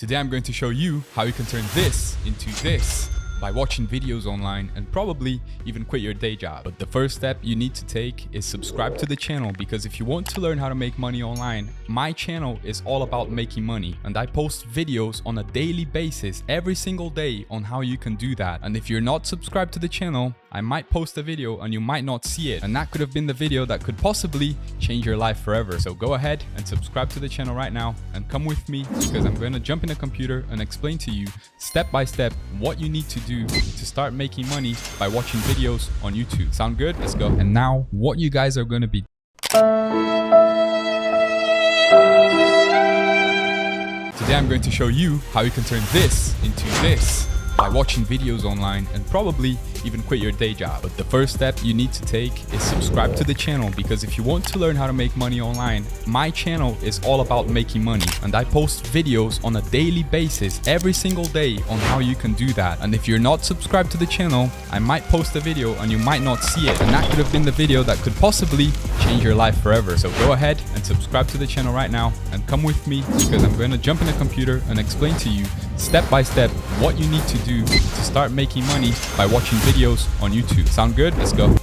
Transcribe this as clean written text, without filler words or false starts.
Today I'm going to show you how you can turn this into this by watching videos online and probably even quit your day job. But the first step you need to take is subscribe to the channel, because if you want to learn how to make money online, my channel is all about making money and I post videos on a daily basis every single day on how you can do that. And if you're not subscribed to the channel, I might post a video and you might not see it, and that could have been the video that could possibly change your life forever. So go ahead and subscribe to the channel right now and come with me, because I'm going to jump in a computer and explain to you step by step what you need to do to start making money by watching videos on YouTube. Sound good? Let's go. And now what you guys are going to be today I'm going to show you how you can turn this into this by watching videos online and probably even quit your day job. But the first step you need to take is subscribe to the channel, because if you want to learn how to make money online, my channel is all about making money and I post videos on a daily basis every single day on how you can do that. And if you're not subscribed to the channel, I might post a video and you might not see it, and that could have been the video that could possibly change your life forever. So go ahead and subscribe to the channel right now and come with me, because I'm going to jump in a computer and explain to you step by step what you need to do to start making money by watching videos on YouTube. Sound good? Let's go.